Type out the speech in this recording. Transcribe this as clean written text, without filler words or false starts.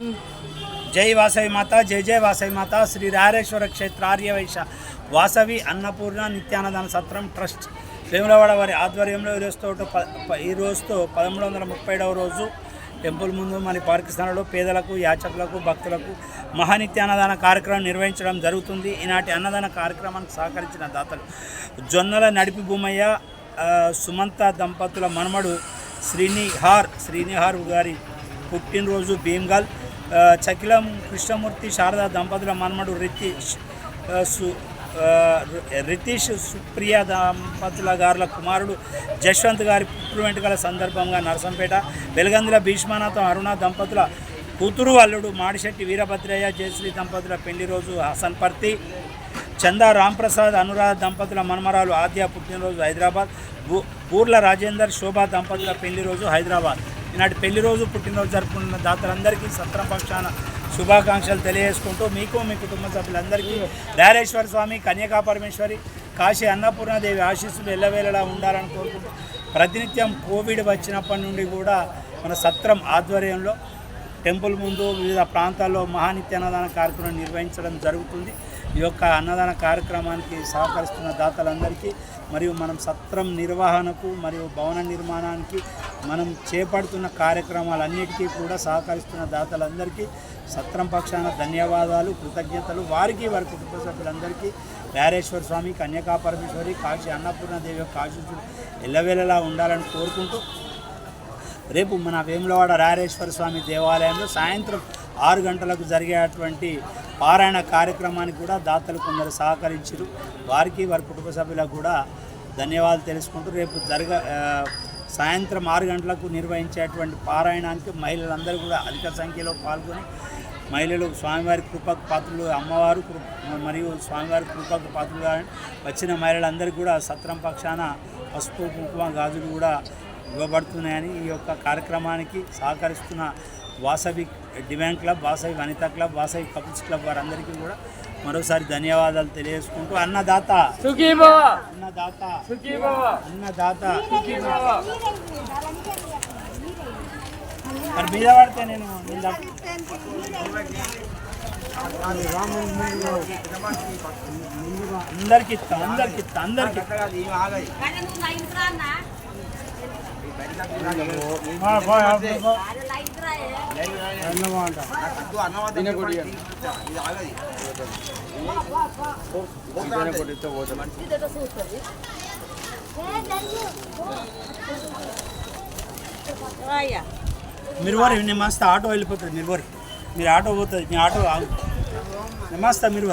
जय वासवी माता जय जय वासवी माता श्री रायरेश्वर क्षेत्र आर्यवैश्य वासवी अन्नपूर्ण नित्यानदान सत्रम ट्रस्ट వేములవాడ వారి ఆధ్వర్యంలో ఈ రోజుతో 1337వ రోజు టెంపుల్ ముందు మన పార్కిస్తాన్లో పేదలకు యాచకులకు భక్తులకు మహానిత్యాన్నదాన కార్యక్రమం నిర్వహించడం జరుగుతుంది. ఈనాటి అన్నదాన కార్యక్రమానికి సహకరించిన దాతలు జొన్నల నడిపి భూమయ్య సుమంత దంపతుల మనమడు శ్రీనిహార్ గారి పుట్టినరోజు భీమ్గల్ చకిలం కృష్ణమూర్తి శారదా దంపతుల మనమడు రితీష్ సుప్రియ దంపతుల గారుల కుమారుడు జశ్వంత్ గారి పుట్టిన వెంట్రుకల సందర్భంగా నరసంపేట వెలగందుల భీష్మనాథం అరుణ దంపతుల కూతురు అల్లుడు మాడిశెట్టి వీరభద్రయ్య జయశ్రీ దంపతుల పెళ్లి రోజు హసన్పర్తి చందా రాంప్రసాద్ అనురాధ దంపతుల మనమరాలు ఆద్య పుట్టినరోజు హైదరాబాద్ ఊర్ల రాజేందర్ శోభా దంపతుల పెళ్లి రోజు హైదరాబాద్. ఈనాటి పెళ్లి రోజు పుట్టినరోజు జరుపుకున్న దాతలందరికీ సత్రం పక్షాన శుభాకాంక్షలు తెలియజేసుకుంటూ మీకు మీ కుటుంబ సభ్యులందరికీ రాయరేశ్వర స్వామి కన్యకా పరమేశ్వరి కాశీ అన్నపూర్ణదేవి ఆశీస్సులు ఎల్లవేళలా ఉండాలని కోరుకుంటూ ప్రతినిత్యం కోవిడ్ వచ్చినప్పటి నుండి కూడా మన సత్రం ఆధ్వర్యంలో టెంపుల్ ముందు వివిధ ప్రాంతాల్లో మహానిత్యాన్నదాన కార్యక్రమం నిర్వహించడం జరుగుతుంది. ఈ యొక్క అన్నదాన కార్యక్రమానికి సహకరిస్తున్న దాతలందరికీ మరియు మనం సత్రం నిర్వహణకు మరియు భవన నిర్మాణానికి మనం చేపడుతున్న కార్యక్రమాలన్నిటికీ కూడా సహకరిస్తున్న దాతలందరికీ సత్రం పక్షాన ధన్యవాదాలు కృతజ్ఞతలు. వారికి వారి కుటుంబ సభ్యులందరికీ రాయరేశ్వర స్వామి కన్యకా పరమేశ్వరి కాశీ అన్నపూర్ణదేవి యొక్క ఆశీస్సులు ఎల్లవేళలా ఉండాలని కోరుకుంటూ రేపు మన వేములవాడ రాయరేశ్వర స్వామి దేవాలయంలో సాయంత్రం 6 గంటలకు జరిగేటువంటి పారాయణ కార్యక్రమానికి కూడా దాతలు కొందరు సహకరించారు. వారికి వారి కుటుంబ సభ్యులకు కూడా ధన్యవాదాలు తెలుసుకుంటూ రేపు సాయంత్రం 6 గంటలకు నిర్వహించేటువంటి పారాయణానికి మహిళలందరూ కూడా అధిక సంఖ్యలో పాల్గొని మహిళలు స్వామివారి కృపకు పాత్రలు అమ్మవారు మరియు స్వామివారి కృపకు పాత్రలుగా వచ్చిన మహిళలందరికీ కూడా సత్రం పక్షాన పసుపు కుంకుమ గాజులు కూడా ఇవ్వబడుతున్నాయని ఈ యొక్క కార్యక్రమానికి సహకరిస్తున్న Vasavi demand club, Vasavi Vanitha club, Vasavi couples club వారందరికీ కూడా మరోసారి ధన్యవాదాలు తెలియజేసుకుంటూ అన్నదాత అన్నదాత అన్నదాత మరి మీద పడితే నేను అందరికి అందరికి మీరు మస్తు ఆటో వెళ్ళిపోతుంది మీరు ఆటో పోతుంది మీ ఆటో నమస్తే మీరు